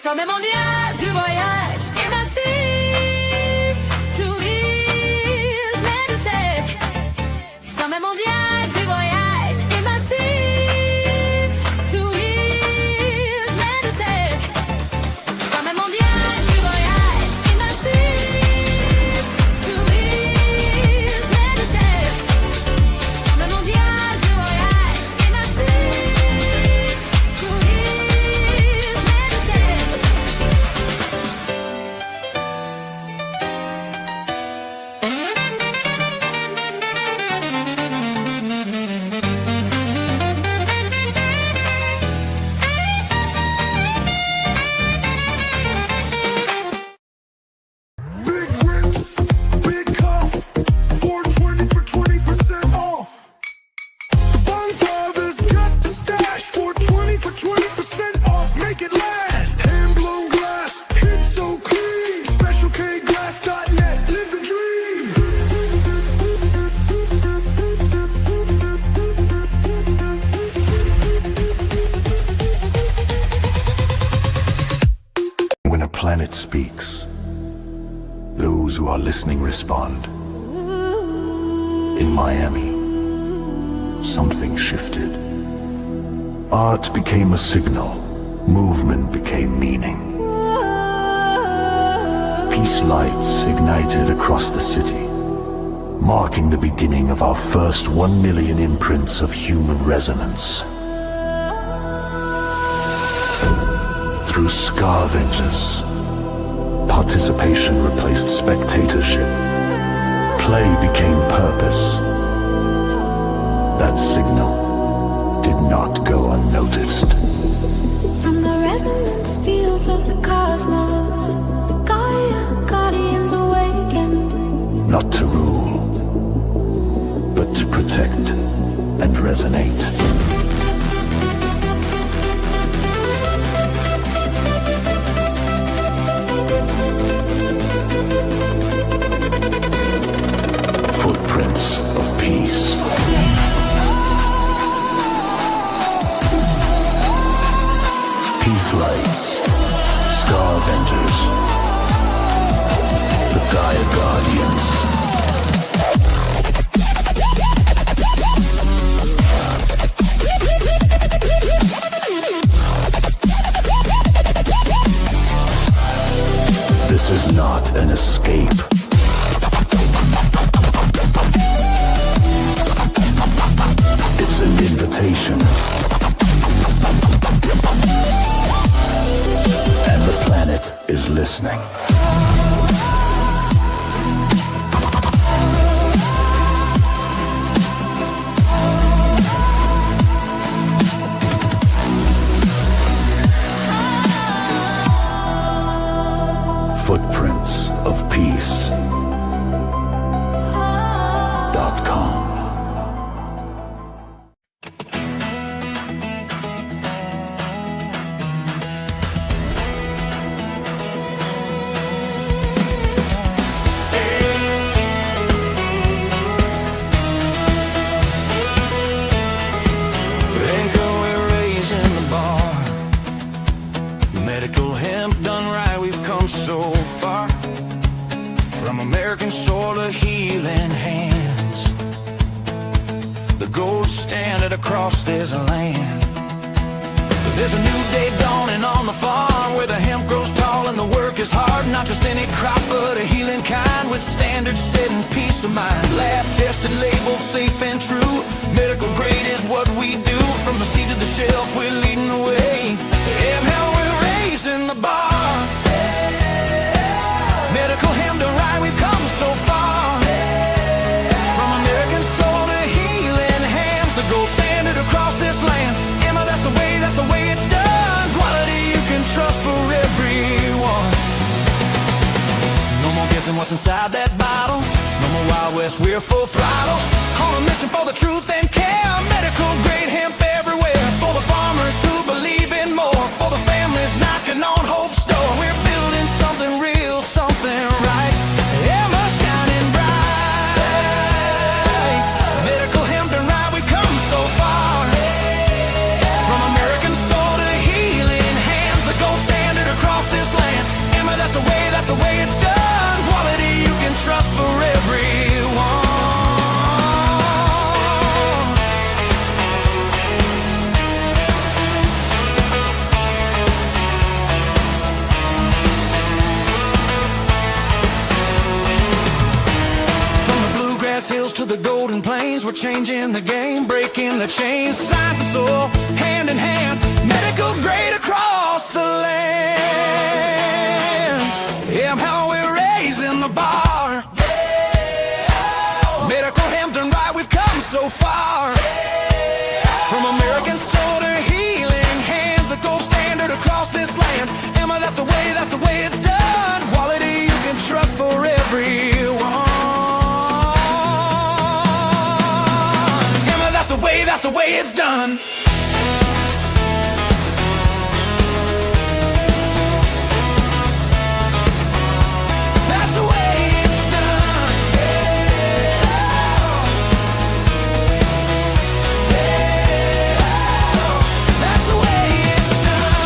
Sommet mondial du voyage immersif, tourisme EduTech. Sommet mondial du voyage immersif, tourisme EduTech. Sommet mondial du voyage immersif, tourisme EduTech. Sommet mondial du voyage immersif, tourisme EduTech. Big rips, big cuff, 420 for 20% off. The Bonfathers got the stash, 420 for 20% off. Make it last. Hand blown glass, hit so clean. SpecialKglass.net, live the dream. When a planet speaks, those who are listening respond. In Miami, something shifted. Art became a signal, movement became meaning. Peace lights ignited across the city, marking the beginning of our first 1 million imprints of human resonance. Through scavengers, participation replaced spectatorship. Play became purpose. That signal did not go unnoticed. From the resonance fields of the cosmos, the Gaia Guardians awakened. Not to rule, but to protect and resonate. Footprints of peace. Peace lights, scavengers, the Gaia Guardians. This is not an escape. It's an invitation. And the planet is listening. Footprints of Peace.com. Medical hemp done right, we've come so far. From American soil to healing hands, the gold standard across this land. There's a new day dawning on the farm, where the hemp grows tall and the work is hard. Not just any crop, but a healing kind, with standards set and peace of mind. Lab tested, labeled, safe and true. Medical grade is what we do. From the seed to the shelf, we're leading the way. Hell, we're raising the bar. Medical hemp done right, we've come so far. From American soil to healing hands, the gold standard across this land. Emma, that's the way it's done. Quality you can trust for everyone. No more guessing what's inside that bottle. No more Wild West, we're full throttle. On a mission for the truth and care. Medical grade hemp everywhere. For the farmers who believe in more. For the families knocking on hope's door. We're building something real, something right. Emma shining bright. Medical hemp done right, we've come so far. From American soil to healing hands, the gold standard across to the golden plains. We're changing the game, breaking the chains. Science and soul, hand in hand, medical grade across the land. Yeah, how we're raising the bar. Medical hemp done right, we've come so far. From American soul to healing hands, the gold standard across this land. Emma, that's the way it's done. Quality you can trust for everyone. Emma, that's the way it's done. That's the way it's done. That's the way it's done.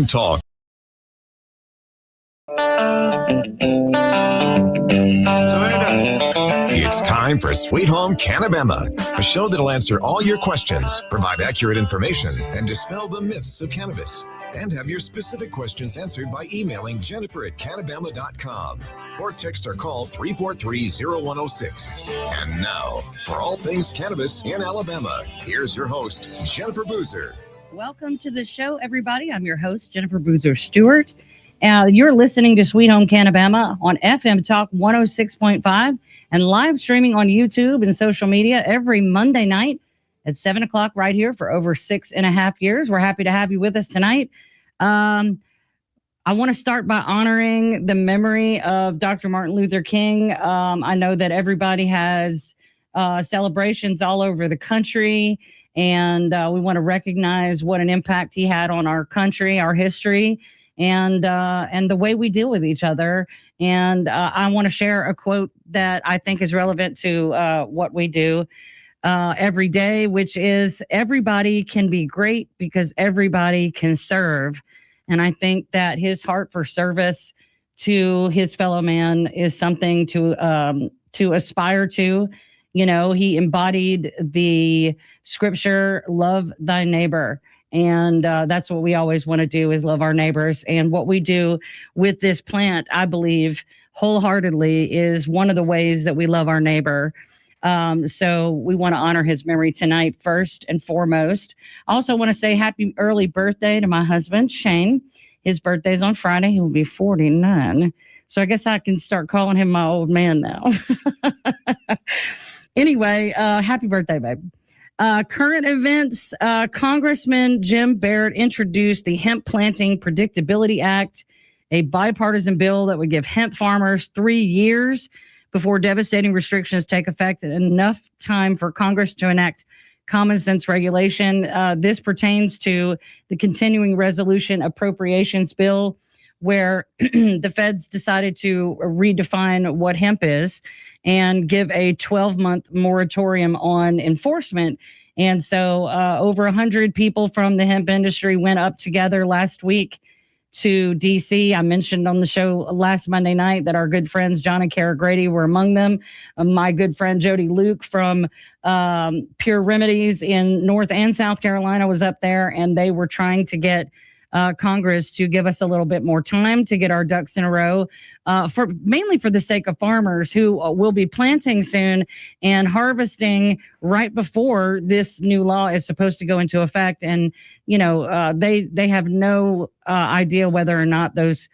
Talk. It's time for Sweet Home Cannabama, a show that'll answer all your questions, provide accurate information, and dispel the myths of cannabis. And have your specific questions answered by emailing Jennifer@cannabama.com or text or call 343-0106. And now, for all things cannabis in Alabama, here's your host, Jennifer Boozer. Welcome to the show, everybody. I'm your host, Jennifer Boozer Stewart. You're listening to Sweet Home Cannabama on FM Talk 106.5 and live streaming on YouTube and social media every Monday night at 7 o'clock right here for over 6.5 years. We're happy to have you with us tonight. I want to start by honoring the memory of Dr. Martin Luther King. I know that everybody has celebrations all over the country, and we want to recognize what an impact he had on our country, our history, and the way we deal with each other. And I want to share a quote that I think is relevant to what we do every day, which is, everybody can be great because everybody can serve. And I think that his heart for service to his fellow man is something to aspire to. You know, he embodied the scripture, love thy neighbor. And that's what we always want to do, is love our neighbors. And what we do with this plant, I believe wholeheartedly, is one of the ways that we love our neighbor. So we want to honor his memory tonight, first and foremost. I also want to say happy early birthday to my husband, Shane. His birthday's on Friday. He will be 49. So I guess I can start calling him my old man now. Anyway, happy birthday, babe. Current events, Congressman Jim Barrett introduced the Hemp Planting Predictability Act, a bipartisan bill that would give hemp farmers 3 years before devastating restrictions take effect, and enough time for Congress to enact common sense regulation. This pertains to the continuing resolution appropriations bill, where the feds decided to redefine what hemp is and give a 12-month moratorium on enforcement. And so over 100 people from the hemp industry went up together last week to D.C. I mentioned on the show last Monday night that our good friends John and Kara Grady were among them. My good friend Jody Luke from Pure Remedies in North and South Carolina was up there, and they were trying to get Congress to give us a little bit more time to get our ducks in a row, mainly for the sake of farmers who will be planting soon and harvesting right before this new law is supposed to go into effect. And you know, they have no idea whether or not those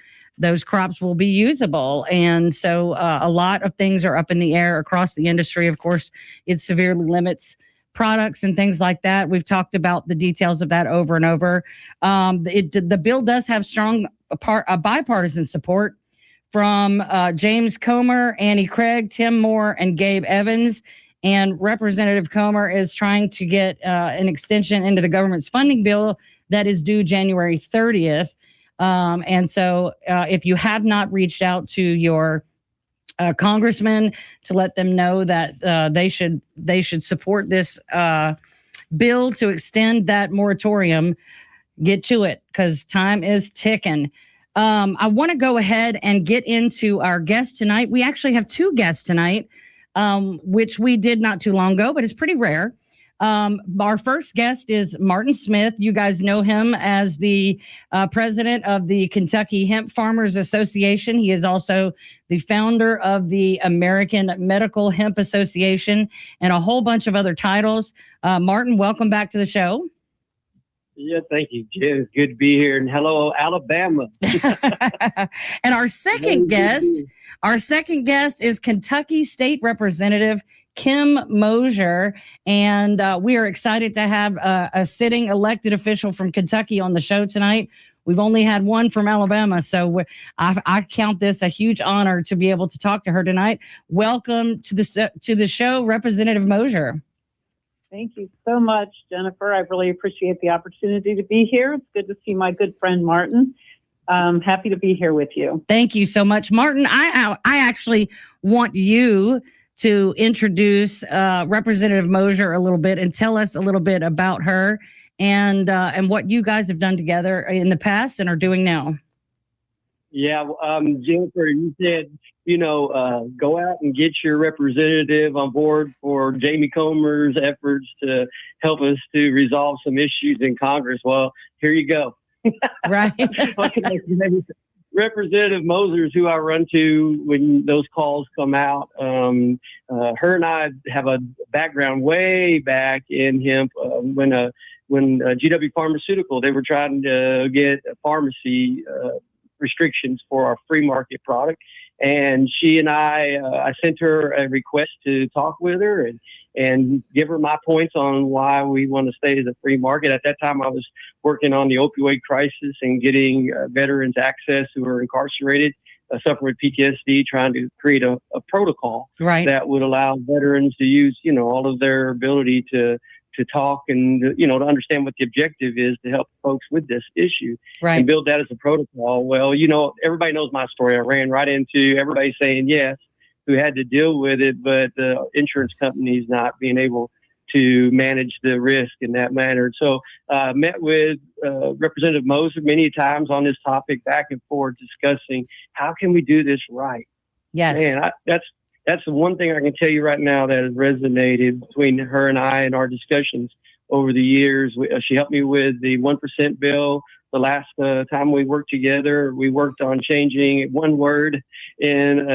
crops will be usable. And so a lot of things are up in the air across the industry. Of course, it severely limits products and things like that. We've talked about the details of that over and over. The bill does have strong bipartisan support from James Comer, Annie Craig, Tim Moore, and Gabe Evans. And Representative Comer is trying to get an extension into the government's funding bill that is due January 30th. And so if you have not reached out to your congressman to let them know that they should support this bill to extend that moratorium, get to it, because time is ticking. I want to go ahead and get into our guest tonight. We actually have two guests tonight, which we did not too long ago, but it's pretty rare. Our first guest is Martin Smith. You guys know him as the president of the Kentucky Hemp Farmers Association. He is also the founder of the American Medical Hemp Association and a whole bunch of other titles. Martin, welcome back to the show. Yeah, thank you, Jen. It's good to be here. And hello, Alabama. And our second guest is Kentucky State Representative Kim Mosier. And we are excited to have a sitting elected official from Kentucky on the show tonight. We've only had one from Alabama, so I count this a huge honor to be able to talk to her tonight. Welcome to the show, Representative Mosier. Thank you so much, Jennifer. I really appreciate the opportunity to be here. It's good to see my good friend Martin. Happy to be here with you. Thank you so much, Martin. I actually want you to introduce Representative Mosier a little bit and tell us a little bit about her and what you guys have done together in the past and are doing now. Yeah, Jennifer, you said, go out and get your representative on board for Jamie Comer's efforts to help us to resolve some issues in Congress. Well, here you go. Right. Representative Mosier is who I run to when those calls come out. Her and I have a background way back in hemp when GW Pharmaceutical, they were trying to get a pharmacy restrictions for our free market product. And she and I sent her a request to talk with her and give her my points on why we want to stay as a free market. At that time, I was working on the opioid crisis and getting veterans access who are incarcerated, suffering with PTSD, trying to create a protocol that would allow veterans to use, all of their ability to talk and, to understand what the objective is to help folks with this issue and build that as a protocol. Well, everybody knows my story. I ran right into everybody saying yes, who had to deal with it, but the insurance companies not being able to manage the risk in that manner. So I met with Representative Mosier many times on this topic, back and forth, discussing how can we do this right? Yes. Man, that's the one thing I can tell you right now that has resonated between her and I in our discussions over the years. She helped me with the 1% bill. The last time we worked together, we worked on changing one word in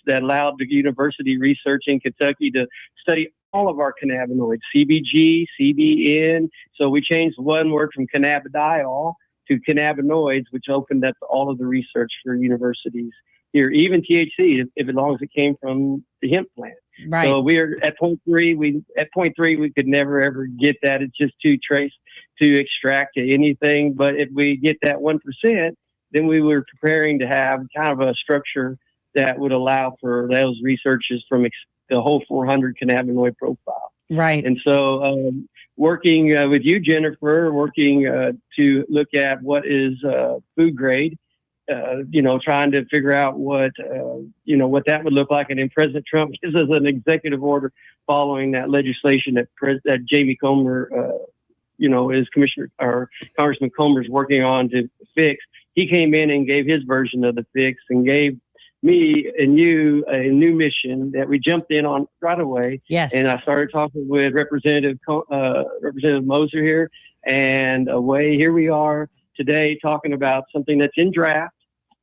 that allowed the university research in Kentucky to study all of our cannabinoids, CBG, CBN. So we changed one word from cannabidiol to cannabinoids, which opened up all of the research for universities here, even THC, if as long as it came from the hemp plant. Right. So we're at point three. We could never ever get that. It's just too trace to extract to anything. But if we get that 1%, then we were preparing to have kind of a structure that would allow for those researchers from the whole 400 cannabinoid profile. Right. And so working with you, Jennifer, to look at what is food grade, trying to figure out what that would look like. And then President Trump gives us an executive order following that legislation that Jamie Comer, is Congressman Comer's working on to fix. He came in and gave his version of the fix and gave me and you a new mission that we jumped in on right away. Yes. And I started talking with Representative Mosier here, and here we are today talking about something that's in draft,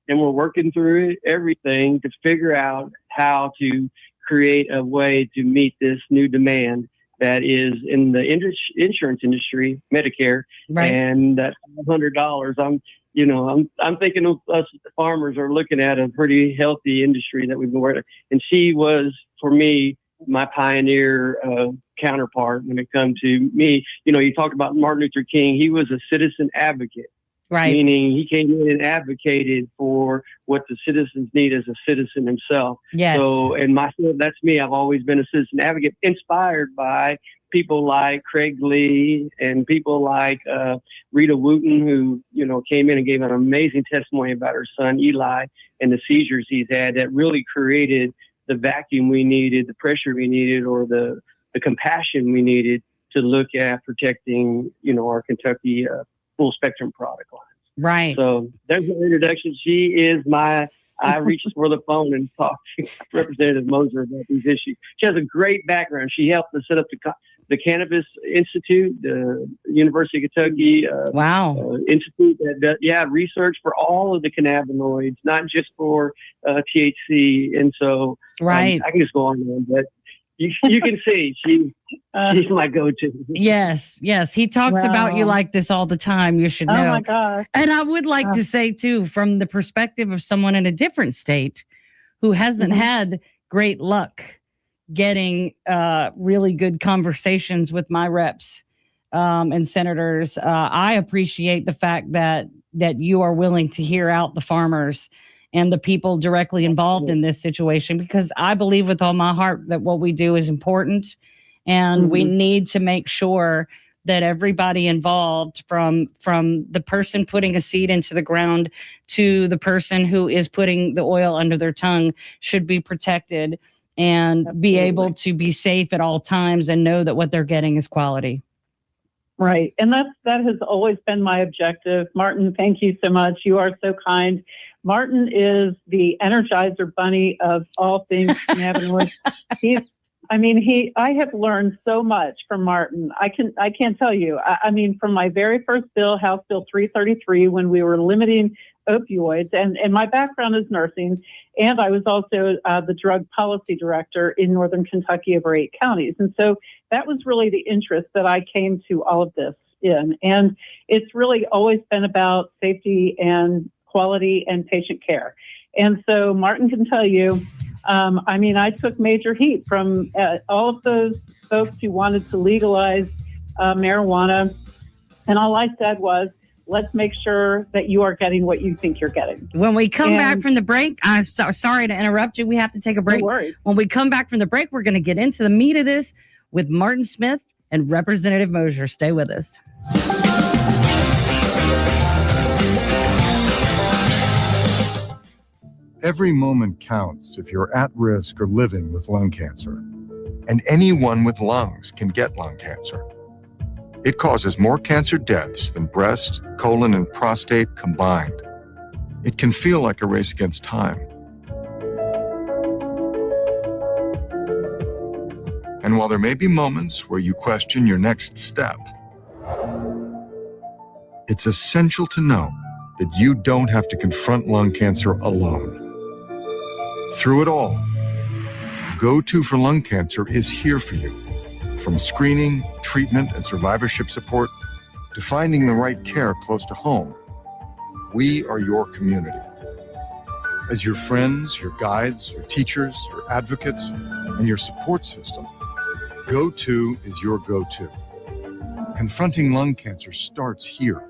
and we're working through everything to figure out how to create a way to meet this new demand that is in the insurance industry, Medicare, and that $500. I'm thinking of us farmers are looking at a pretty healthy industry that we've been working. And she was, for me, my pioneer counterpart when it comes to me. You talked about Martin Luther King. He was a citizen advocate. Right. Meaning he came in and advocated for what the citizens need as a citizen himself. Yes. So, that's me. I've always been a citizen advocate, inspired by people like Craig Lee and people like Rita Wooten, who, came in and gave an amazing testimony about her son, Eli, and the seizures he's had that really created the vacuum we needed, the pressure we needed, or the compassion we needed to look at protecting, our Kentucky full spectrum product lines. Right. So there's my introduction. She is I reached for the phone and talked to Representative Moser about these issues. She has a great background. She helped to set up the Cannabis Institute, the University of Kentucky Wow. Institute that does, research for all of the cannabinoids, not just for THC. And so Right. I can just go on, but you can see she's my go-to. Yes. He talks about you Wow. like this all the time. You should Oh know. my gosh. And I would like Oh. to say, too, from the perspective of someone in a different state who hasn't had great luck getting really good conversations with my reps and senators, I appreciate the fact that you are willing to hear out the farmers and the people directly involved in this situation, because I believe with all my heart that what we do is important, and we need to make sure that everybody involved, from the person putting a seed into the ground to the person who is putting the oil under their tongue, should be protected and be able to be safe at all times and know that what they're getting is quality. Right. And that has always been my objective. Martin, thank you so much. You are so kind. Martin is the Energizer Bunny of all things cannabinoids. I have learned so much from Martin. I can't tell you. I mean, from my very first bill, House Bill 333, when we were limiting opioids, and my background is nursing, and I was also the drug policy director in Northern Kentucky over 8 counties. And so that was really the interest that I came to all of this in. And it's really always been about safety and quality and patient care. And so Martin can tell you, I took major heat from all of those folks who wanted to legalize marijuana. And all I said was, let's make sure that you are getting what you think you're getting. When we come back from the break, I'm sorry to interrupt you. We have to take a break. No worries. When we come back from the break, we're going to get into the meat of this with Martin Smith and Representative Moser. Stay with us. Every moment counts if you're at risk or living with lung cancer. And anyone with lungs can get lung cancer. It causes more cancer deaths than breast, colon, and prostate combined. It can feel like a race against time. And while there may be moments where you question your next step, it's essential to know that you don't have to confront lung cancer alone. Through it all, Go-To for Lung Cancer is here for you. From screening, treatment, and survivorship support to finding the right care close to home, we are your community. As your friends, your guides, your teachers, your advocates, and your support system, Go-To is your go-to. Confronting lung cancer starts here.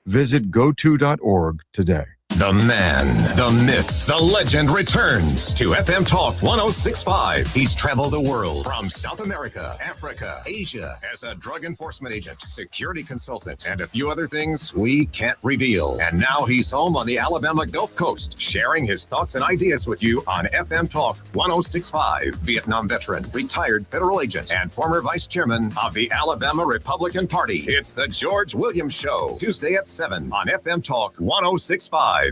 Visit goto.org today. The man, the myth, the legend returns to FM Talk 1065. He's traveled the world from South America, Africa, Asia as a drug enforcement agent, security consultant, and a few other things we can't reveal. And now he's home on the Alabama Gulf Coast, sharing his thoughts and ideas with you on FM Talk 1065. Vietnam veteran, retired federal agent, and former vice chairman of the Alabama Republican Party. It's the George Williams Show, Tuesday at 7 on FM Talk 1065.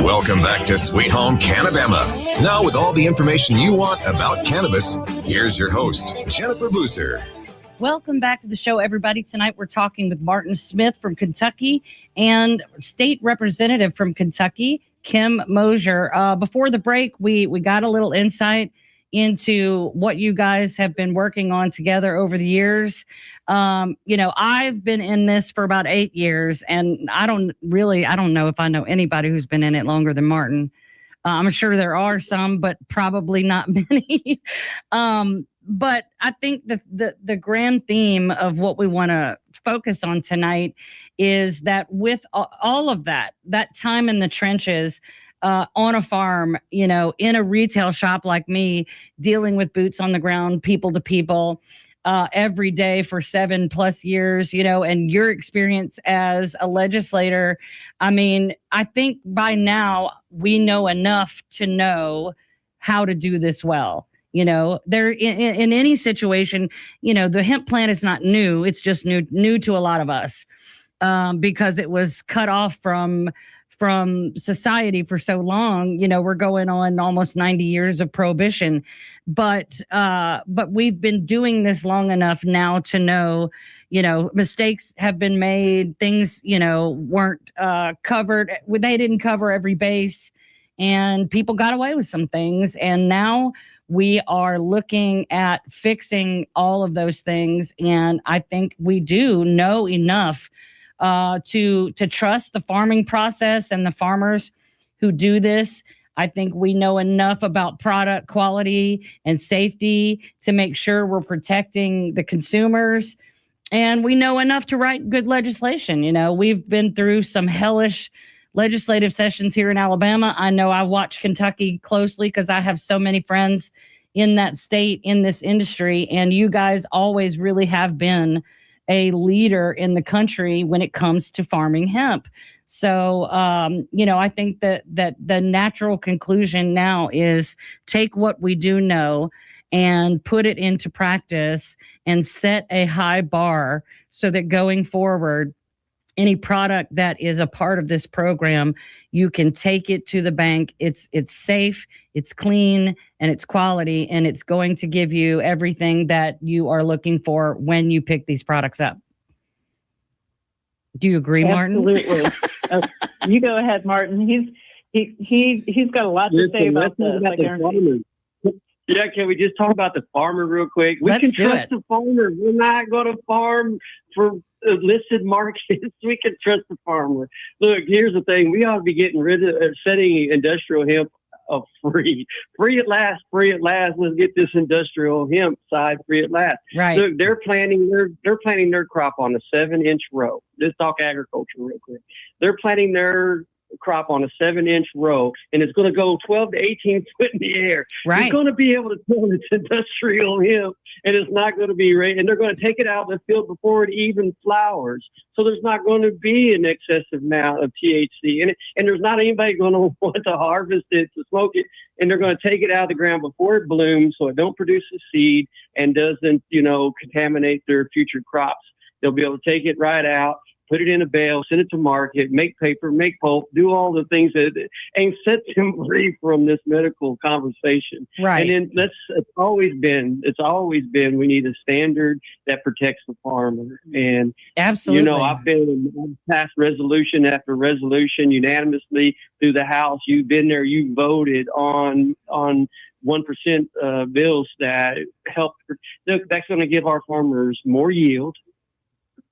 Welcome back to Sweet Home Cannabama. Now, with all the information you want about cannabis, here's your host, Jennifer Boozer. Welcome back to the show, everybody. Tonight we're talking with Martin Smith from Kentucky and State Representative from Kentucky, Kim Moser. Before the break, we got a little insight into what you guys have been working on together over the years. I've been in this for about 8 years, and I don't know if I know anybody who's been in it longer than Martin. I'm sure there are some, but probably not many. But I think the grand theme of what we want to focus on tonight is that with all of that time in the trenches, on a farm, in a retail shop like me, dealing with boots on the ground, people to people, every day for 7+ years, and your experience as a legislator. I mean, I think by now we know enough to know how to do this well. There in any situation, the hemp plant is not new. It's just new to a lot of us, because it was cut off from society for so long. We're going on almost 90 years of prohibition, but we've been doing this long enough now to know, mistakes have been made. Things, weren't covered. They didn't cover every base, and people got away with some things. And now we are looking at fixing all of those things. And I think we do know enough to trust the farming process and the farmers who do this. I think we know enough about product quality and safety to make sure we're protecting the consumers. And we know enough to write good legislation. We've been through some hellish legislative sessions here in Alabama. I know I watch Kentucky closely because I have so many friends in that state, in this industry. And you guys always really have been a leader in the country when it comes to farming hemp. So, I think that the natural conclusion now is take what we do know and put it into practice and set a high bar so that going forward, any product that is a part of this program, you can take it to the bank. It's safe, it's clean, and it's quality, and it's going to give you everything that you are looking for when you pick these products up. Do you agree, Martin? Absolutely. You go ahead, Martin. He's got a lot to say about this. I guarantee. Yeah, can we just talk about the farmer real quick? We can trust the farmer. We're not going to farm for illicit markets. We can trust the farmer. Look, here's the thing. We ought to be getting rid of setting industrial hemp free. Free at last. Let's get this industrial hemp side free at last. Right. Look, they're planting their crop on a 7-inch row. Let's talk agriculture real quick. They're planting their crop on a 7-inch row, and it's going to go 12 to 18 foot in the air. Right. You're going to be able to tell it's industrial hemp, and it's not going to be right. And they're going to take it out of the field before it even flowers. So there's not going to be an excessive amount of THC in it, and there's not anybody going to want to harvest it to smoke it. And they're going to take it out of the ground before it blooms, so it don't produce a seed and doesn't, contaminate their future crops. They'll be able to take it right out, put it in a bale, send it to market, make paper, make pulp, do all the things and set them free from this medical conversation. Right. And then it's always been, we need a standard that protects the farmer. And, absolutely, I've passed resolution after resolution unanimously through the House. You've been there, you voted on 1% bills that help. That's going to give our farmers more yield.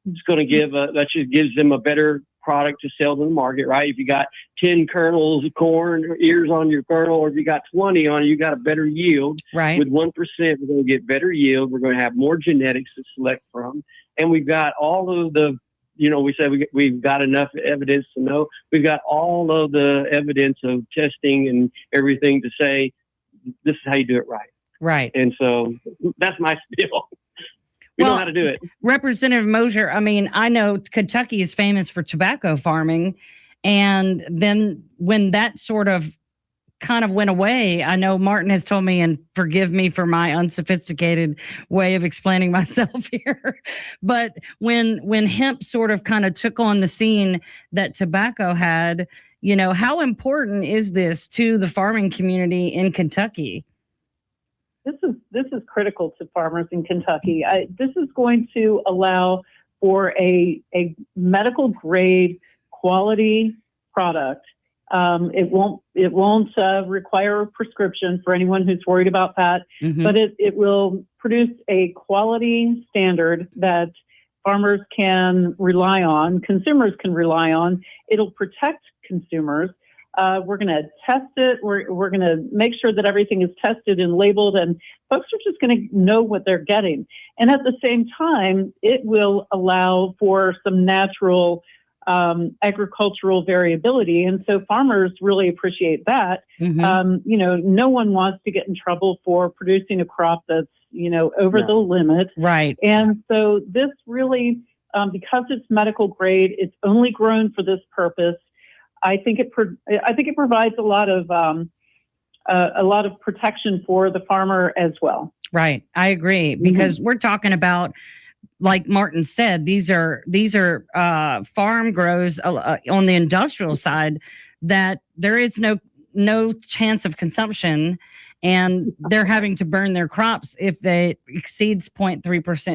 It's going to give that just gives them a better product to sell to the market, right? If you got 10 kernels of corn ears on your kernel, or if you got 20 on it, you got a better yield. Right. With 1%, we're going to get better yield. We're going to have more genetics to select from, and we've got all of the, we said we've got enough evidence to know. We've got all of the evidence of testing and everything to say this is how you do it right. Right. And so that's my spiel. We know how to do it. Representative Mosier, I know Kentucky is famous for tobacco farming. And then when that sort of kind of went away, I know Martin has told me, and forgive me for my unsophisticated way of explaining myself here, but when hemp sort of kind of took on the scene that tobacco had, how important is this to the farming community in Kentucky? This is critical to farmers in Kentucky. This is going to allow for a medical grade quality product. It won't require a prescription for anyone who's worried about that, but it will produce a quality standard that farmers can rely on, consumers can rely on. It'll protect consumers. We're going to test it. We're going to make sure that everything is tested and labeled, and folks are just going to know what they're getting. And at the same time, it will allow for some natural agricultural variability. And so farmers really appreciate that. No one wants to get in trouble for producing a crop that's, over the limit. Right. And so this really, because it's medical grade, it's only grown for this purpose. I think it provides a lot of a lot of protection for the farmer as well. Right. I agree, because we're talking about, like Martin said, these are farm grows on the industrial side that there is no chance of consumption, and they're having to burn their crops if they exceeds 0.3%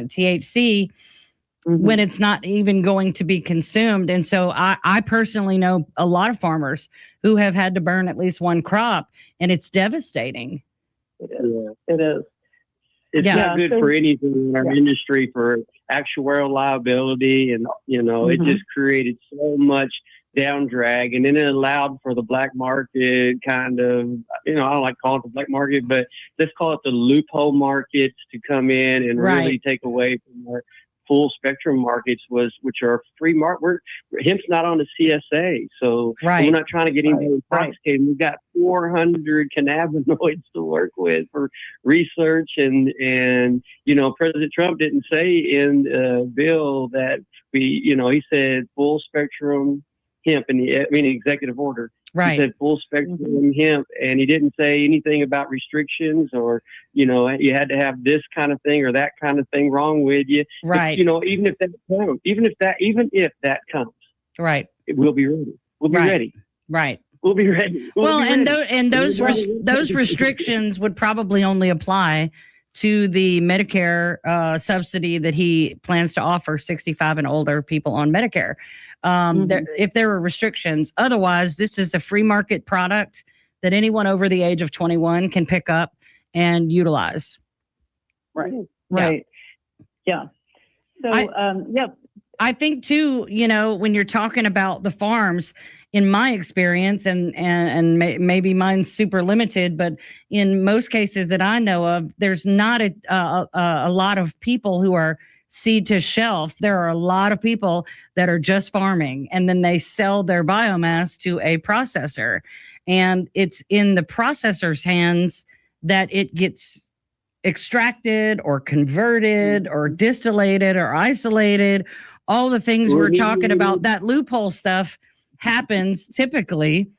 THC when it's not even going to be consumed. And so I personally know a lot of farmers who have had to burn at least one crop, and it's devastating. It is. It is. It's not good so- for anything in our industry for actuarial liability, and it just created so much down drag, and then it allowed for the black market kind of, I don't like calling it the black market, but let's call it the loophole markets to come in and really take away from our full spectrum markets, which are free market. Hemp's not on the CSA, so we're not trying to get anybody intoxicated. We've got 400 cannabinoids to work with for research, and President Trump didn't say in the bill that he said full spectrum hemp in the executive order. Right. He said full spectrum hemp, and he didn't say anything about restrictions or, you had to have this kind of thing or that kind of thing wrong with you. Right. But, even if that comes, right, we'll be ready. We'll be ready. Right. We'll be ready. Those restrictions would probably only apply to the Medicare subsidy that he plans to offer 65 and older people on Medicare. If there were restrictions, otherwise, this is a free market product that anyone over the age of 21 can pick up and utilize. Right. Right. Yeah. So, I think too, when you're talking about the farms, in my experience, and maybe mine's super limited, but in most cases that I know of, there's not a lot of people who are seed to shelf. There are a lot of people that are just farming, and then they sell their biomass to a processor, and it's in the processor's hands that it gets extracted or converted or distillated or isolated. All the things we're talking about, that loophole stuff happens typically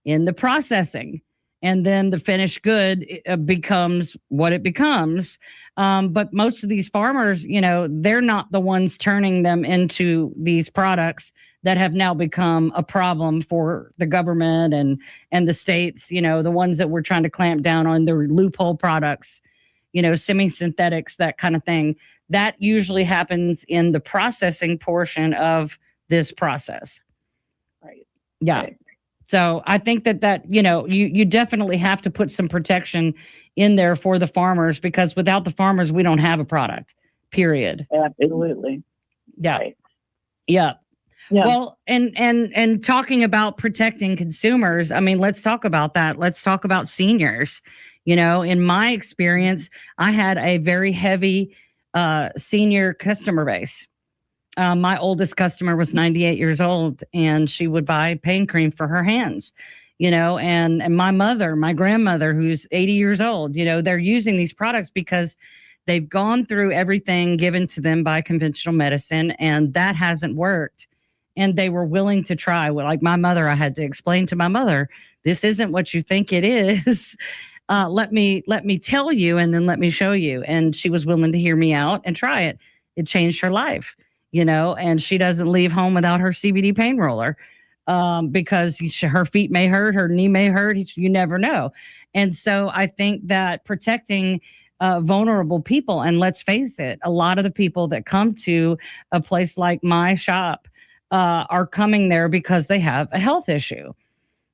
in the processing, and then the finished good becomes what it becomes. But most of these farmers, they're not the ones turning them into these products that have now become a problem for the government and the states, the ones that we're trying to clamp down on, the loophole products, semi-synthetics, that kind of thing. That usually happens in the processing portion of this process. Right. Yeah. Right. So I think that you definitely have to put some protection in there for the farmers, because without the farmers, we don't have a product, period. Absolutely. Yeah. Right. Yeah. Yeah. Well, and talking about protecting consumers, let's talk about that. Let's talk about seniors. In my experience, I had a very heavy senior customer base. My oldest customer was 98 years old, and she would buy pain cream for her hands, and my grandmother, who's 80 years old, they're using these products because they've gone through everything given to them by conventional medicine, and that hasn't worked. And they were willing to try. Well, like my mother, I had to explain to my mother, this isn't what you think it is. Let me tell you, and then let me show you. And she was willing to hear me out and try it. It changed her life, and she doesn't leave home without her CBD pain roller because her feet may hurt, her knee may hurt. You never know. And so I think that protecting vulnerable people, and let's face it, a lot of the people that come to a place like my shop are coming there because they have a health issue.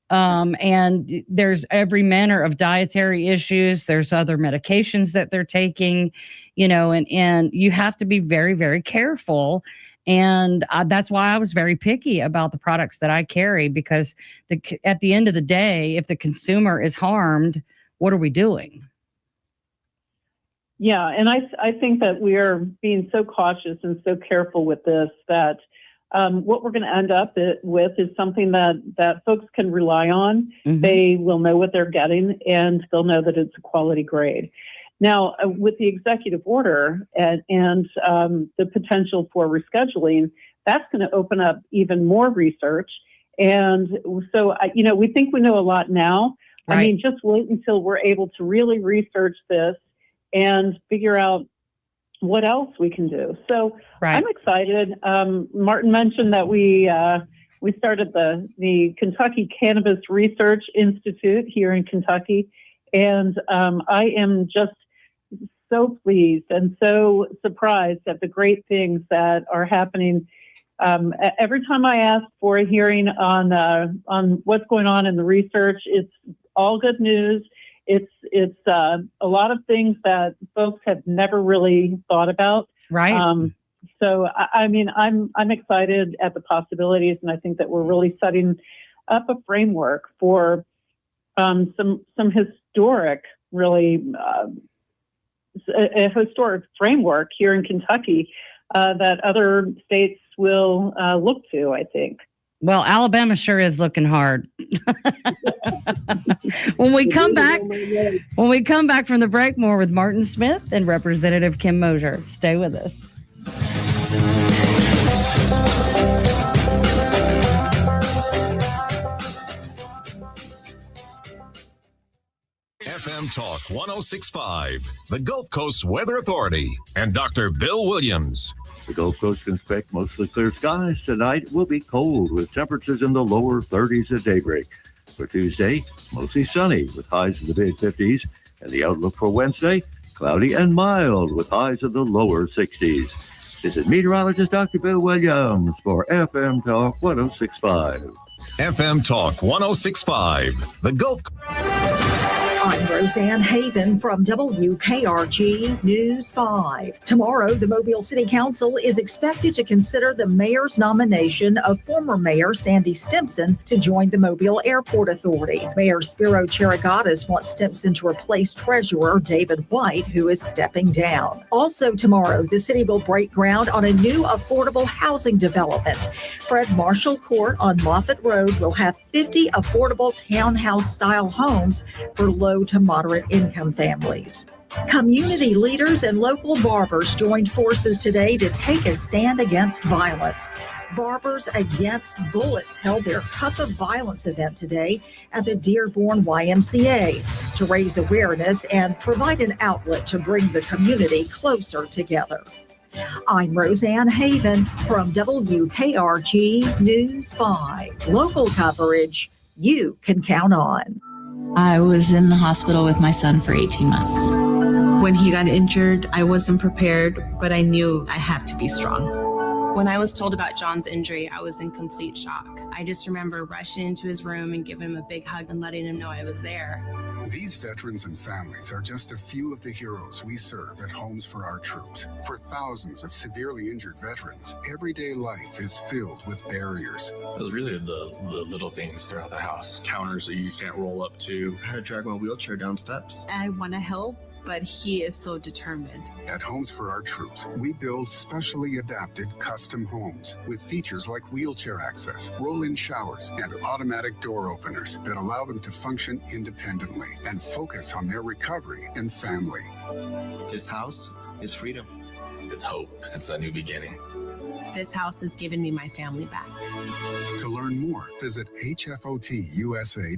And there's every manner of dietary issues. There's other medications that they're taking, and you have to be very, very careful. And that's why I was very picky about the products that I carry, because at the end of the day, if the consumer is harmed, what are we doing? Yeah. And I think that we are being so cautious and so careful with this that what we're going to end up with is something that folks can rely on. Mm-hmm. They will know what they're getting, and they'll know that it's a quality grade. Now, with the executive order and the potential for rescheduling, that's going to open up even more research. And so, we think we know a lot now, I Right. mean, just wait until we're able to really research this and figure out what else we can do. So Right. I'm excited. Martin mentioned that we started the Kentucky Cannabis Research Institute here in Kentucky, and I am just so pleased and so surprised at the great things that are happening. Every time I ask for a hearing on what's going on in the research, it's all good news. It's a lot of things that folks have never really thought about. Right. So I mean, I'm excited at the possibilities, and I think that we're really setting up a framework for some historic, really a historic framework here in Kentucky that other states will look to, I think. Well, Alabama sure is looking hard. When we come back from the break, more with Martin Smith and Representative Kim Mosier. Stay with us. FM Talk 1065, the Gulf Coast Weather Authority, and Dr. Bill Williams. The Gulf Coast can expect mostly clear skies. Tonight will be cold with temperatures in the lower 30s at daybreak. For Tuesday, mostly sunny with highs in the mid 50s. And the outlook for Wednesday, cloudy and mild with highs in the lower 60s. This is meteorologist Dr. Bill Williams for FM Talk 1065. FM Talk 1065, the Gulf. I'm Roseanne Haven from WKRG News 5. Tomorrow, the Mobile City Council is expected to consider the mayor's nomination of former Mayor Sandy Stimson to join the Mobile Airport Authority. Mayor Spiro Chirigatis wants Stimson to replace Treasurer David White, who is stepping down. Also tomorrow, the city will break ground on a new affordable housing development. Fred Marshall Court on Moffett Road will have 50 affordable townhouse-style homes for low to moderate income families. Community leaders and local barbers joined forces today to take a stand against violence. Barbers Against Bullets held their Cup of Violence event today at the Dearborn YMCA to raise awareness and provide an outlet to bring the community closer together. I'm Roseanne Haven from WKRG News 5. Local coverage you can count on. I was in the hospital with my son for 18 months. When he got injured, I wasn't prepared, but I knew I had to be strong. When I was told about John's injury, I was in complete shock. I just remember rushing into his room and giving him a big hug and letting him know I was there. These veterans and families are just a few of the heroes we serve at Homes for Our Troops. For thousands of severely injured veterans, everyday life is filled with barriers. It was really the little things throughout the house. Counters that you can't roll up to. How to drag my wheelchair down steps. I want to help, but he is so determined. At Homes for Our Troops, we build specially adapted custom homes with features like wheelchair access, roll-in showers, and automatic door openers that allow them to function independently and focus on their recovery and family. This house is freedom. It's hope. It's a new beginning. This house has given me my family back. To learn more, visit hfotusa.org.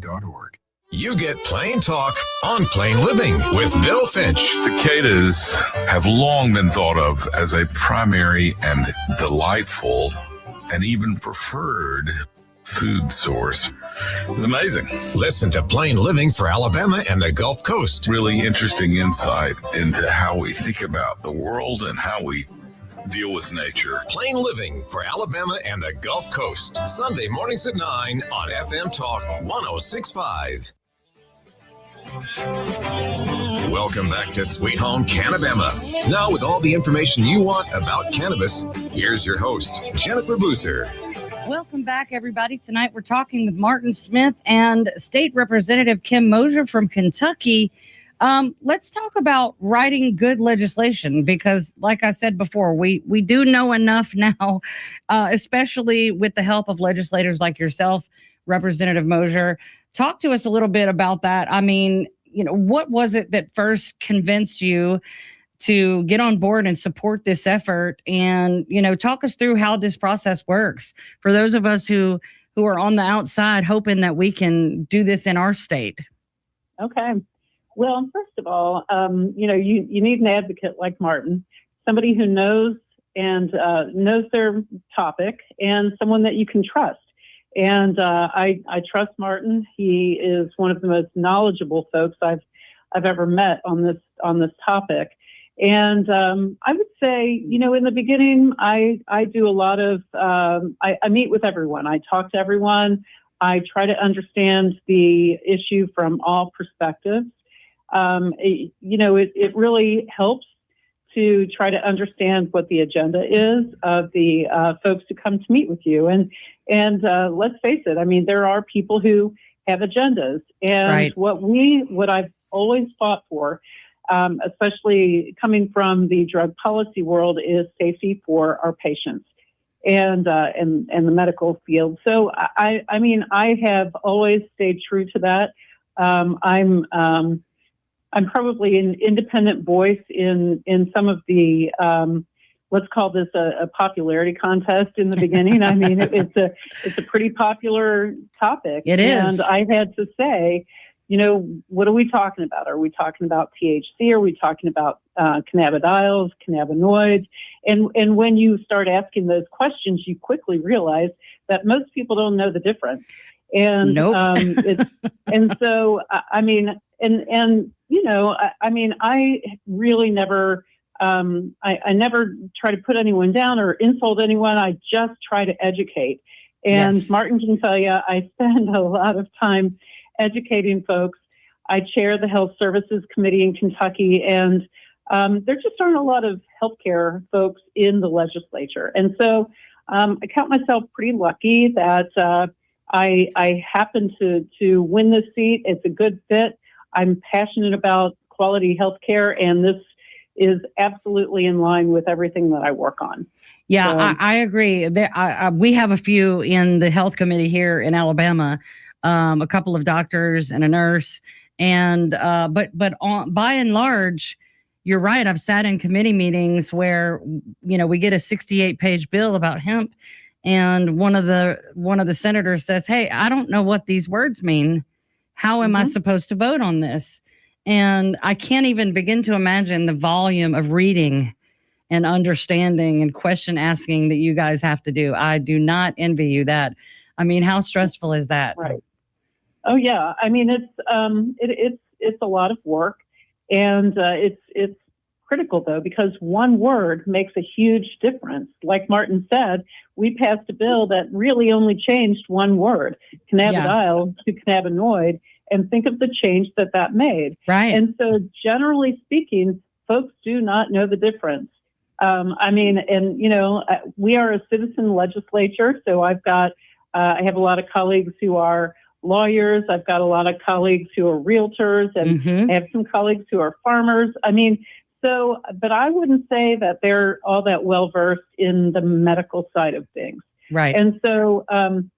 You get Plain Talk on Plain Living with Bill Finch. Cicadas have long been thought of as a primary and delightful and even preferred food source. It's amazing. Listen to Plain Living for Alabama and the Gulf Coast. Really interesting insight into how we think about the world and how we deal with nature. Plain Living for Alabama and the Gulf Coast. Sunday mornings at 9 on FM Talk 1065. Welcome back to Sweet Home Cannabama. Now with all the information you want about cannabis, here's your host, Jennifer Boozer. Welcome back, everybody. Tonight we're talking with Martin Smith and State Representative Kim Mosier from Kentucky. Let's talk about writing good legislation because, like I said before, we do know enough now, especially with the help of legislators like yourself, Representative Mosier. Talk to us a little bit about that. I mean, what was it that first convinced you to get on board and support this effort? And, talk us through how this process works for those of us who are on the outside hoping that we can do this in our state. Okay. Well, first of all, you need an advocate like Martin, somebody who knows and knows their topic, and someone that you can trust. And I trust Martin. He is one of the most knowledgeable folks I've ever met on this topic. And I would say, in the beginning, I do a lot of I meet with everyone. I talk to everyone. I try to understand the issue from all perspectives. It really helps to try to understand what the agenda is of the folks who come to meet with you. And let's face it, I mean, there are people who have agendas. And what I've always fought for, especially coming from the drug policy world, is safety for our patients and the medical field. So I mean, I have always stayed true to that. I'm probably an independent voice in some of the, let's call this a popularity contest in the beginning. I mean, it's a pretty popular topic. It is. And I had to say, what are we talking about? Are we talking about THC? Are we talking about cannabidiols, cannabinoids? And when you start asking those questions, you quickly realize that most people don't know the difference. And nope. And so, I mean, I really never, I never try to put anyone down or insult anyone. I just try to educate. And Yes. Martin can tell you, I spend a lot of time educating folks. I chair the Health Services Committee in Kentucky, and there just aren't a lot of healthcare folks in the legislature. And so I count myself pretty lucky that I happen to win this seat. It's a good fit. I'm passionate about quality healthcare, and this is absolutely in line with everything that I work on. Yeah, So, I agree. We have a few in the health committee here in Alabama, a couple of doctors and a nurse, and but by and large, you're right. I've sat in committee meetings where we get a 68-page bill about hemp, and one of the senators says, "Hey, I don't know what these words mean. How am I supposed to vote on this?" And I can't even begin to imagine the volume of reading and understanding and question asking that you guys have to do. I do not envy you that. I mean, how stressful is that? right. Oh yeah. I mean, it's a lot of work, and it's critical though, because one word makes a huge difference. Like Martin said, we passed a bill that really only changed one word, cannabidiol to cannabinoid, and think of the change that made. Right. And so generally speaking, folks do not know the difference. We are a citizen legislature, so I have a lot of colleagues who are lawyers. I've got a lot of colleagues who are realtors, and I have some colleagues who are farmers. But I wouldn't say that they're all that well versed in the medical side of things. Right. And so I'm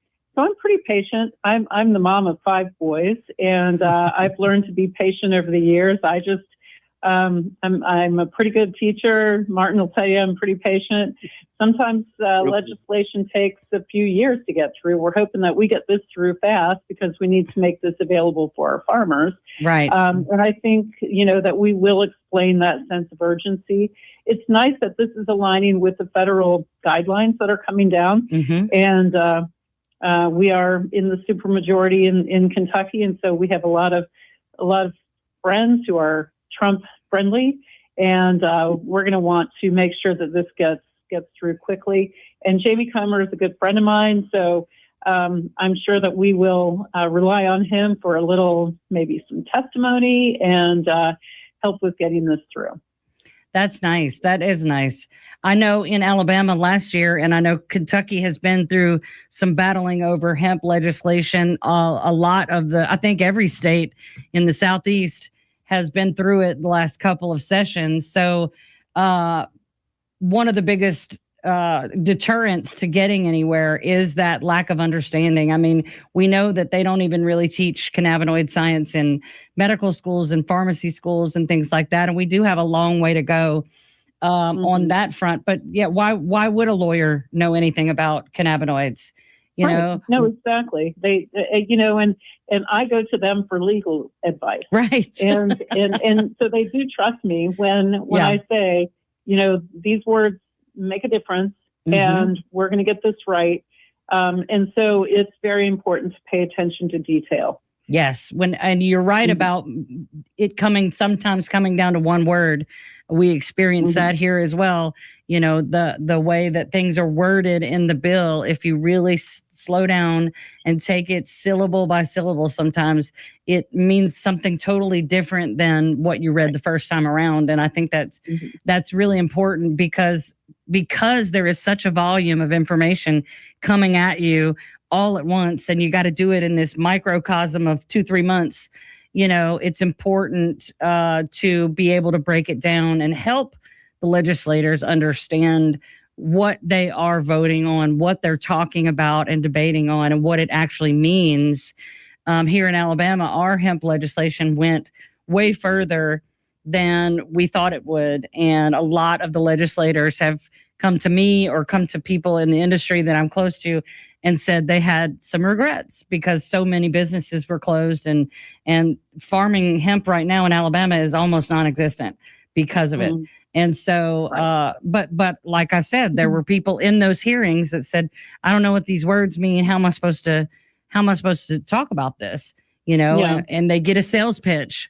pretty patient. I'm the mom of 5 boys, and I've learned to be patient over the years. I'm a pretty good teacher. Martin will tell you I'm pretty patient. Sometimes legislation takes a few years to get through. We're hoping that we get this through fast because we need to make this available for our farmers. Right. And I think, that we will explain that sense of urgency. It's nice that this is aligning with the federal guidelines that are coming down. And we are in the supermajority in Kentucky. And so we have a lot of friends who are Trump friendly, and we're going to want to make sure that this gets through quickly. And Jamie Comer is a good friend of mine, so I'm sure that we will rely on him for a little, maybe some testimony and help with getting this through. That's nice. That is nice. I know in Alabama last year, and I know Kentucky has been through some battling over hemp legislation. A lot of I think every state in the Southeast has been through it the last couple of sessions. So one of the biggest deterrents to getting anywhere is that lack of understanding. I mean, we know that they don't even really teach cannabinoid science in medical schools and pharmacy schools and things like that. And we do have a long way to go on that front. But yeah, why would a lawyer know anything about cannabinoids? You know? No, exactly. They, and and I go to them for legal advice. Right. and so they do trust me when I say, these words make a difference, and we're going to get this right. And so it's very important to pay attention to detail. Yes. And you're right about it sometimes coming down to one word. We experience that here as well. The way that things are worded in the bill, if you really slow down and take it syllable by syllable, sometimes it means something totally different than what you read the first time around. And I think that's really important because there is such a volume of information coming at you all at once, and you got to do it in this microcosm of 2-3 months. It's important to be able to break it down and help the legislators understand what they are voting on, what they're talking about and debating on, and what it actually means. Here in Alabama, our hemp legislation went way further than we thought it would. And a lot of the legislators have come to me or come to people in the industry that I'm close to and said they had some regrets because so many businesses were closed, and farming hemp right now in Alabama is almost non-existent because of it. And so, but like I said, there were people in those hearings that said, I don't know what these words mean. How am I supposed to talk about this? And they get a sales pitch.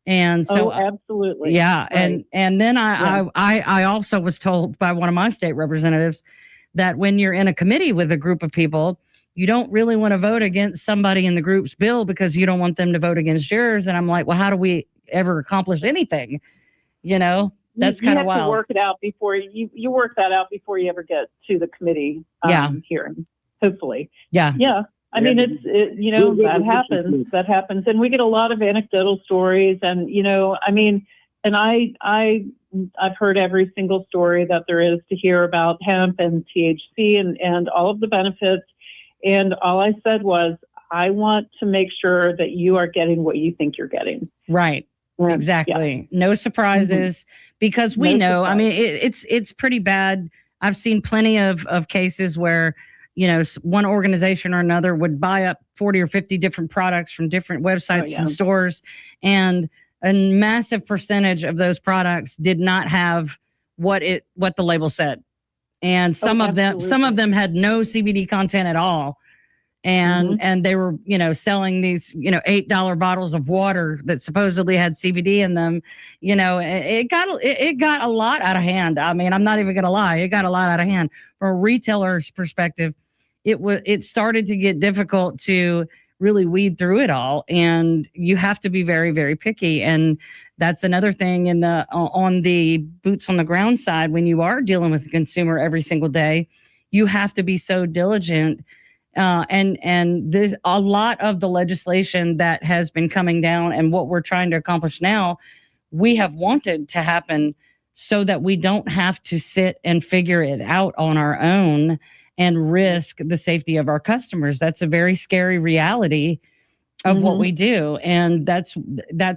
And so, absolutely. Yeah. Right. And then I also was told by one of my state representatives that when you're in a committee with a group of people, you don't really want to vote against somebody in the group's bill because you don't want them to vote against yours. And I'm like, well, how do we ever accomplish anything? That's kind of wild. You have to work it out before you work that out before you ever get to the committee hearing, hopefully. Yeah. Yeah. I mean, that happens. And we get a lot of anecdotal stories, and, and I've heard every single story that there is to hear about hemp and THC and all of the benefits. And all I said was, I want to make sure that you are getting what you think you're getting. Right. Exactly. Yeah. No surprises because we know, I mean, it's pretty bad. I've seen plenty of cases where, one organization or another would buy up 40 or 50 different products from different websites and stores, and a massive percentage of those products did not have what the label said. And some of them had no CBD content at all. And they were, selling these, $8 bottles of water that supposedly had CBD in them. It got a lot out of hand. I mean, I'm not even going to lie. It got a lot out of hand. From a retailer's perspective, it started to get difficult to really weed through it all. And you have to be very, very picky. And that's another thing on the boots on the ground side. When you are dealing with the consumer every single day, you have to be so diligent. And there's a lot of the legislation that has been coming down and what we're trying to accomplish now, we have wanted to happen so that we don't have to sit and figure it out on our own and risk the safety of our customers. That's a very scary reality of what we do. And that's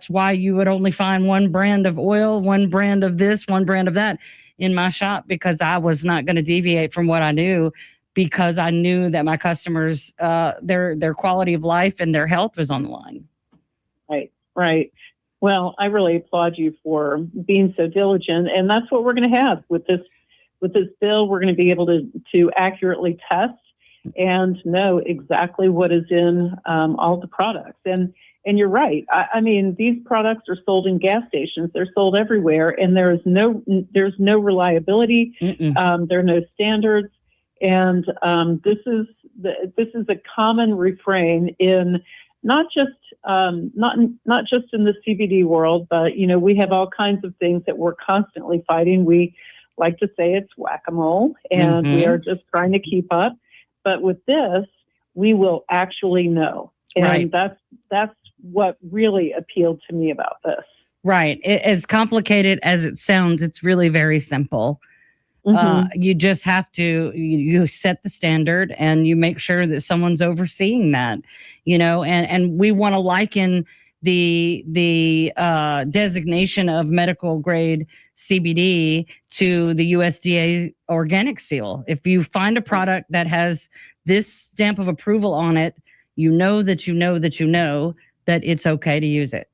why you would only find one brand of oil, one brand of this, one brand of that in my shop, because I was not going to deviate from what I knew, because I knew that my customers, their quality of life and their health was on the line. Right. Well, I really applaud you for being so diligent, and that's what we're going to have with this bill. We're going to be able to accurately test and know exactly what is in all the products. And you're right. I mean, these products are sold in gas stations. They're sold everywhere, and there's no reliability. There are no standards. And this is a common refrain in not just in the CBD world, but we have all kinds of things that we're constantly fighting. We like to say it's whack-a-mole, and we are just trying to keep up. But with this, we will actually know, and that's what really appealed to me about this. Right. As complicated as it sounds, it's really very simple. You just have to, you set the standard and you make sure that someone's overseeing that, and we want to liken the designation of medical grade CBD to the USDA organic seal. If you find a product that has this stamp of approval on it, you know that you know that you know that it's okay to use it.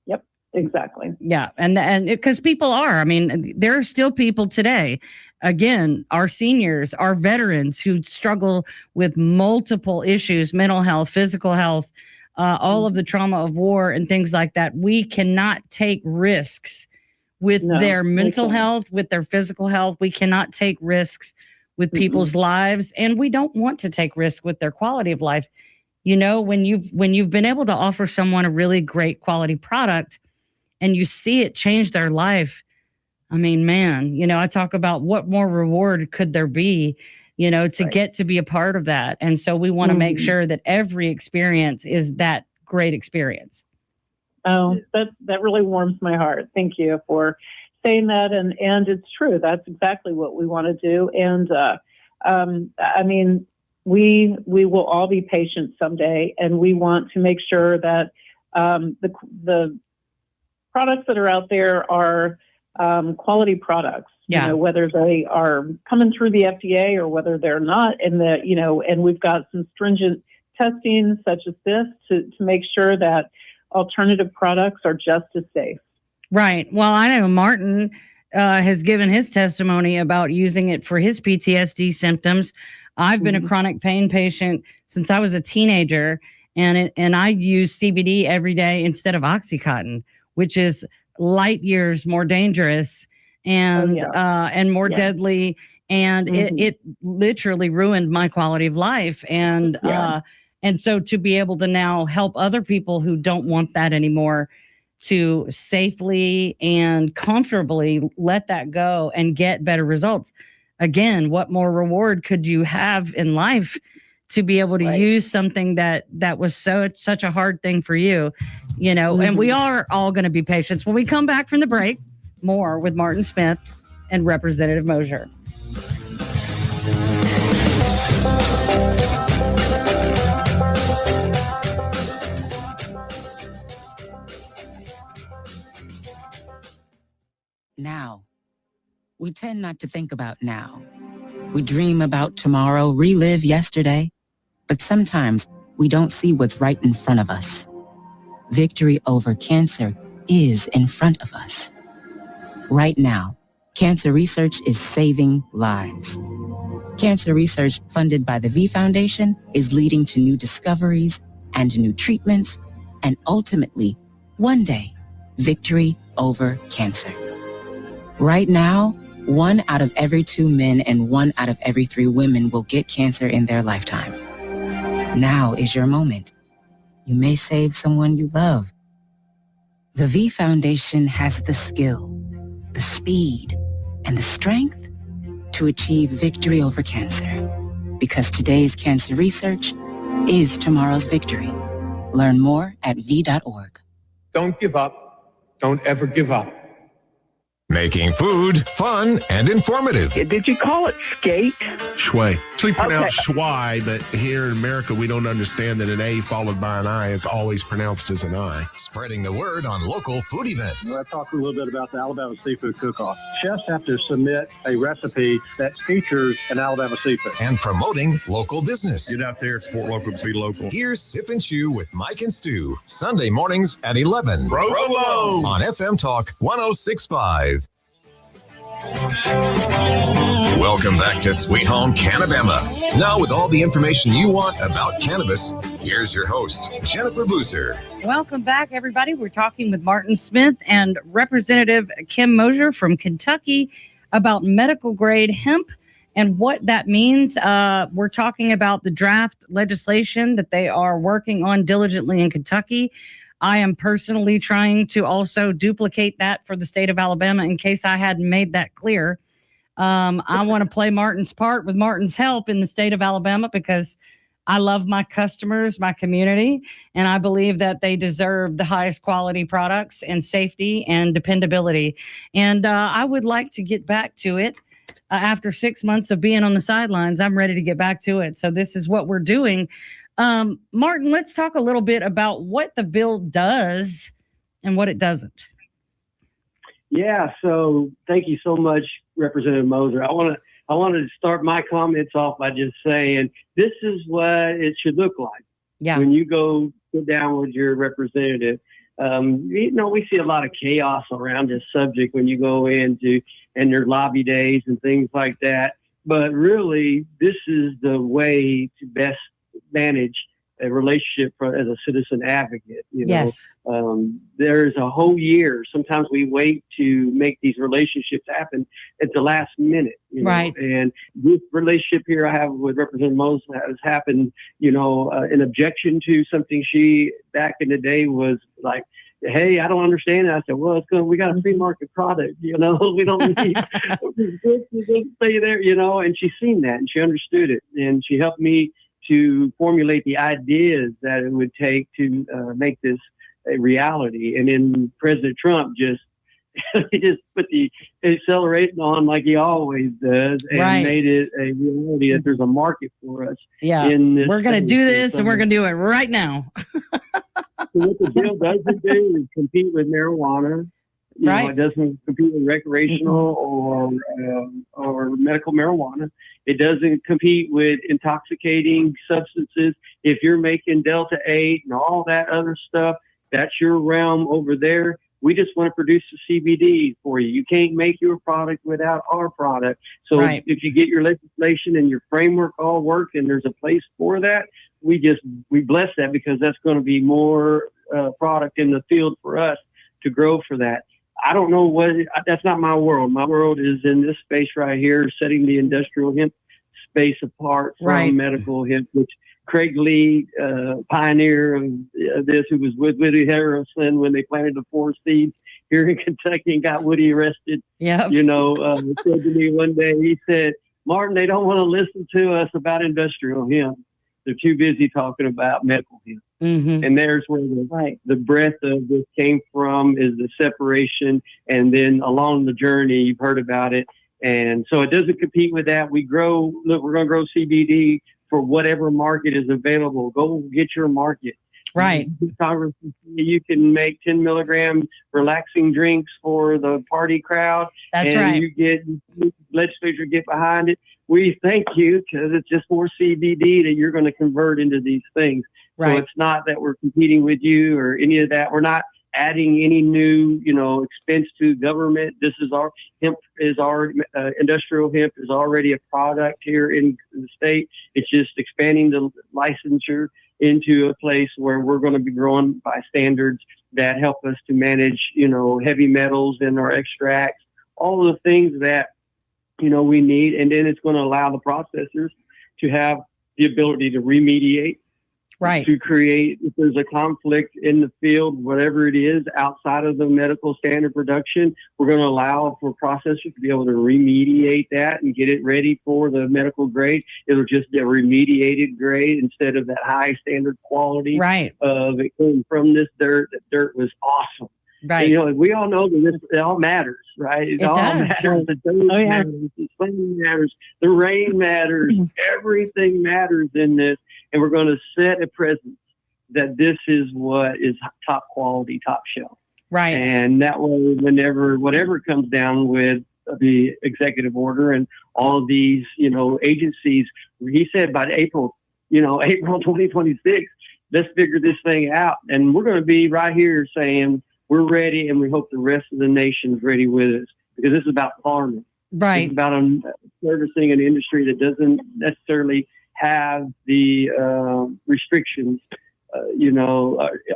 Yep, exactly. Yeah, and because people are, I mean, there are still people today, again, our seniors, our veterans who struggle with multiple issues, mental health, physical health, all of the trauma of war and things like that. We cannot take risks with their mental health, with their physical health. We cannot take risks with people's lives, and we don't want to take risks with their quality of life. You know, when you've been able to offer someone a really great quality product and you see it change their life, I mean, man, you know, I talk about what more reward could there be, you know, to get to be a part of that. And so we want to make sure that every experience is that great experience. Oh, that really warms my heart. Thank you for saying that. And it's true. That's exactly what we want to do. And I mean, we will all be patient someday, and we want to make sure that the products that are out there are quality products. Yeah. You know, whether they are coming through the FDA or whether they're not, and we've got some stringent testing such as this to make sure that alternative products are just as safe. Right. Well, I know Martin has given his testimony about using it for his PTSD symptoms. I've been a chronic pain patient since I was a teenager, and I use CBD every day instead of OxyContin, which is light years more dangerous and more deadly. And it literally ruined my quality of life. And so to be able to now help other people who don't want that anymore to safely and comfortably let that go and get better results. Again, what more reward could you have in life to be able to use something that was such a hard thing for you, you know? And we are all going to be patient. When we come back from the break, more with Martin Smith and Representative Mosier. Now. We tend not to think about now. We dream about tomorrow, relive yesterday, but sometimes we don't see what's right in front of us. Victory over cancer is in front of us. Right now, cancer research is saving lives. Cancer research funded by the V Foundation is leading to new discoveries and new treatments, and ultimately, one day, victory over cancer. Right now, 1 out of every 2 men and 1 out of every 3 women will get cancer in their lifetime. Now is your moment. You may save someone you love. The V Foundation has the skill, the speed, and the strength to achieve victory over cancer. Because today's cancer research is tomorrow's victory. Learn more at v.org. Don't give up. Don't ever give up. Making food fun and informative. Did you call it skate? Shway. Actually pronounced Shwai, but here in America, we don't understand that an A followed by an I is always pronounced as an I. Spreading the word on local food events. Well, I talked a little bit about the Alabama Seafood Cook-Off. Chefs have to submit a recipe that features an Alabama seafood. And promoting local business. Get out there, support local, be local. Here's Sip and Chew with Mike and Stu. Sunday mornings at 11. Promo! On FM Talk 106.5. Welcome back to Sweet Home Cannabama. Now with all the information you want about cannabis, here's your host, Jennifer Boozer. Welcome back, everybody. We're talking with Martin Smith and Representative Kim Mosier from Kentucky about medical grade hemp and what that means. We're talking about the draft legislation that they are working on diligently in Kentucky. I am personally trying to also duplicate that for the state of Alabama in case I hadn't made that clear. I want to play Martin's part with Martin's help in the state of Alabama because I love my customers, my community, and I believe that they deserve the highest quality products and safety and dependability. And I would like to get back to it. After 6 months of being on the sidelines, I'm ready to get back to it. So this is what we're doing. Martin, let's talk a little bit about what the bill does and what it doesn't. Yeah, so thank you so much, Representative Moser. I wanted to start my comments off by just saying this is what it should look like. Yeah. When you go sit down with your representative, we see a lot of chaos around this subject when you go into and their lobby days and things like that. But really, this is the way to best manage a relationship as a citizen advocate. Yes. There's a whole year. Sometimes we wait to make these relationships happen at the last minute. Right. And this relationship here I have with Representative Moses has happened, in objection to something she back in the day was like, hey, I don't understand it. I said, well, we got a free market product, we don't need to stay there, and she's seen that and she understood it. And she helped me to formulate the ideas that it would take to make this a reality. And then President Trump just put the accelerating on like he always does and made it a reality that there's a market for us. Yeah. We're going to do this and we're going to do it right now. So what the bill doesn't do is compete with marijuana. It doesn't compete with recreational or medical marijuana. It doesn't compete with intoxicating substances. If you're making Delta 8 and all that other stuff, that's your realm over there. We just want to produce the CBD for you. You can't make your product without our product. So if you get your legislation and your framework all work and there's a place for that, we bless that because that's going to be more product in the field for us to grow for that. I don't know that's not my world. My world is in this space right here, setting the industrial hemp space apart from medical hemp, which Craig Lee, pioneer of this, who was with Woody Harrelson when they planted the 4 seeds here in Kentucky and got Woody arrested. Yeah. Said to me one day, he said, Martin, they don't want to listen to us about industrial hemp. They're too busy talking about medical hemp. Mm-hmm. And there's where the breadth of this came from, is the separation. And then along the journey, you've heard about it. And so it doesn't compete with that. We're going to grow CBD for whatever market is available. Go get your market. Right. Congress, you can make 10 milligram relaxing drinks for the party crowd. That's right. You get legislature get behind it. We thank you because it's just more CBD that you're going to convert into these things. Right. So it's not that we're competing with you or any of that. We're not adding any new, expense to government. This is our hemp is our industrial hemp is already a product here in the state. It's just expanding the licensure into a place where we're going to be growing by standards that help us to manage, heavy metals in our extracts, all of the things that, we need. And then it's going to allow the processors to have the ability to remediate, to create, if there's a conflict in the field, whatever it is, outside of the medical standard production, we're going to allow for processors to be able to remediate that and get it ready for the medical grade. It'll just be a remediated grade instead of that high standard quality of it coming from this dirt. That dirt was awesome. Right. And, we all know that it all matters, right? It all matters. The dirt matters. The sun matters. The rain matters. Everything matters in this. And we're going to set a precedent that this is what is top quality, top shelf. Right. And that way, whatever comes down with the executive order and all of these, agencies, he said by April 2026, let's figure this thing out. And we're going to be right here saying we're ready, and we hope the rest of the nation's ready with us, because this is about farming. Right. It's about servicing an industry that doesn't necessarily have the restrictions,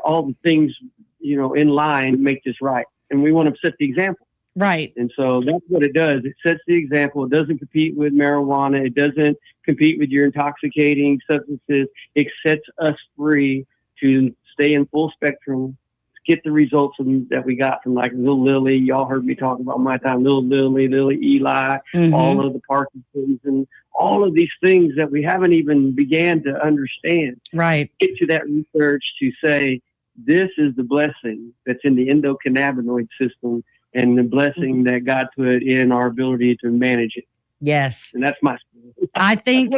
all the things, in line make this right. And we want to set the example. Right. And so that's what it does. It sets the example. It doesn't compete with marijuana. It doesn't compete with your intoxicating substances. It sets us free to stay in full spectrum, get the results that we got from like Little Lily. Y'all heard me talk about my time, Little Lily, Lily Eli, all of the Parkinson's and all of these things that we haven't even began to understand. Right. Get to that research to say, this is the blessing that's in the endocannabinoid system and the blessing that God put in our ability to manage it. Yes. And that's my story. I think,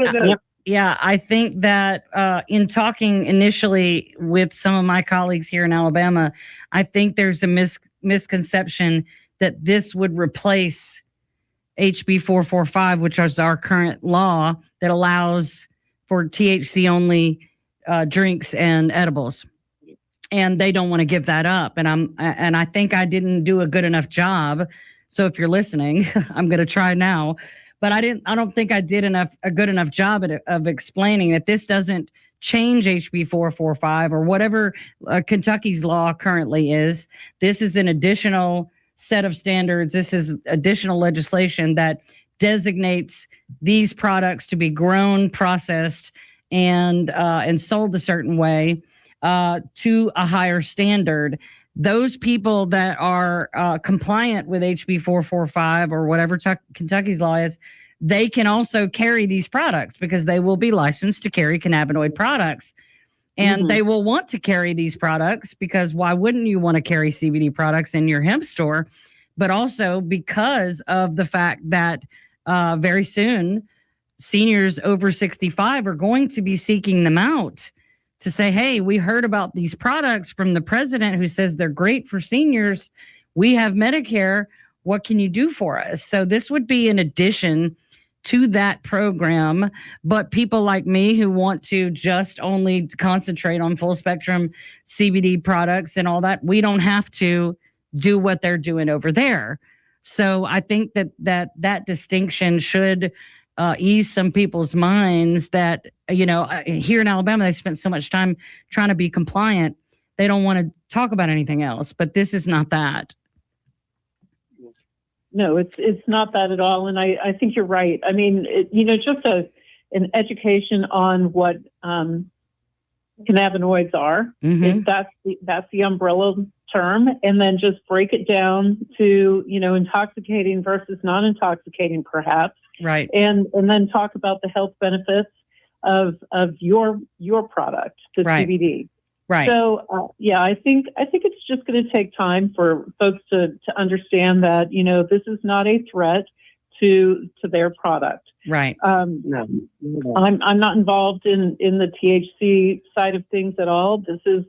I think that in talking initially with some of my colleagues here in Alabama, I think there's a misconception that this would replace HB 445, which is our current law that allows for THC only drinks and edibles, and they don't want to give that up. And I think I didn't do a good enough job. So if you're listening, I'm going to try now. But I don't think I did a good enough job of explaining that this doesn't change HB 445 or whatever Kentucky's law currently is. This is an additional set of standards. This is additional legislation that designates these products to be grown, processed, and sold a certain way to a higher standard. Those people that are compliant with HB 445 or whatever Kentucky's law is, they can also carry these products because they will be licensed to carry cannabinoid products. And they will want to carry these products because why wouldn't you want to carry CBD products in your hemp store? But also because of the fact that very soon seniors over 65 are going to be seeking them out to say, hey, we heard about these products from the president who says they're great for seniors. We have Medicare. What can you do for us? So this would be an addition to that program. But people like me who want to just only concentrate on full spectrum CBD products and all that, we don't have to do what they're doing over there. So I think that distinction should ease some people's minds that, here in Alabama, they spent so much time trying to be compliant. They don't want to talk about anything else, but this is not that. No, it's not that at all. And I think you're right. I mean, just an education on what cannabinoids are. That's the umbrella term. And then just break it down to, intoxicating versus non-intoxicating, perhaps. Right. And then talk about the health benefits of your product, the CBD. Right. So, I think it's just going to take time for folks to understand that, this is not a threat to their product. Right. I'm not involved in the THC side of things at all. This is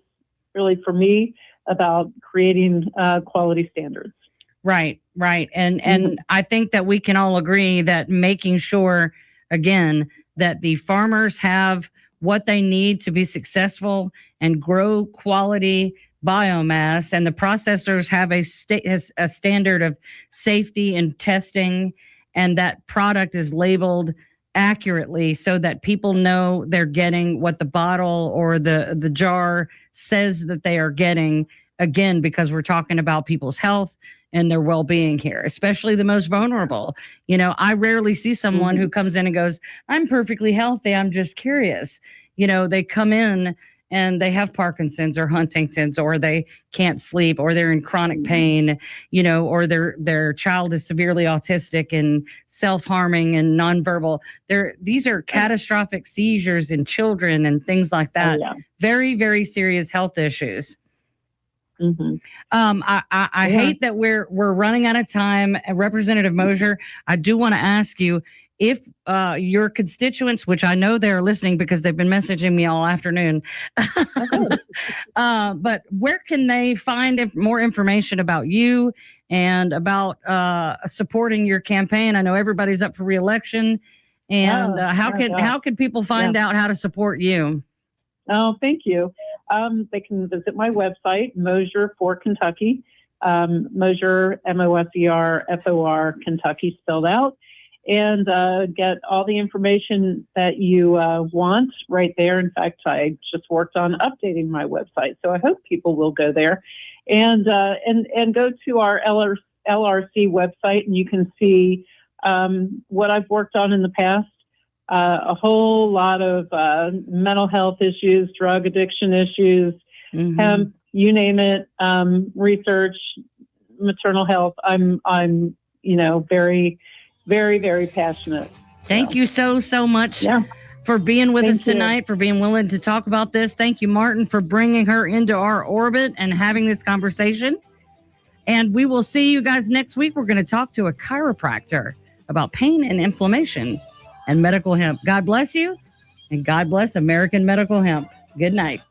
really, for me, about creating quality standards. Right. And I think that we can all agree that making sure, again, that the farmers have what they need to be successful and grow quality biomass, and the processors have a standard of safety and testing, and that product is labeled accurately so that people know they're getting what the bottle or the jar says that they are getting, again, because we're talking about people's health and their well-being here, especially the most vulnerable. I rarely see someone who comes in and goes, I'm perfectly healthy, I'm just curious. They come in and they have Parkinson's or Huntington's, or they can't sleep, or they're in chronic pain, or their child is severely autistic and self-harming and nonverbal. These are catastrophic seizures in children and things like that. Very, very serious health issues. I hate that we're running out of time. Representative Mosier, I do want to ask you if your constituents, which I know they're listening because they've been messaging me all afternoon, but where can they find more information about you and about supporting your campaign? I know everybody's up for re-election, and how can people find out how to support you? Oh, thank you. They can visit my website, Mosier for Kentucky, Mosier, MOSER, Kentucky spelled out, and get all the information that you want right there. In fact, I just worked on updating my website, so I hope people will go there and go to our LRC website, and you can see what I've worked on in the past. A whole lot of mental health issues, drug addiction issues, hemp, you name it, research, maternal health. I'm very, very, very passionate. Thank you so much for being with us tonight, for being willing to talk about this. Thank you, Martin, for bringing her into our orbit and having this conversation. And we will see you guys next week. We're going to talk to a chiropractor about pain and inflammation and medical hemp. God bless you, and God bless American medical hemp. Good night.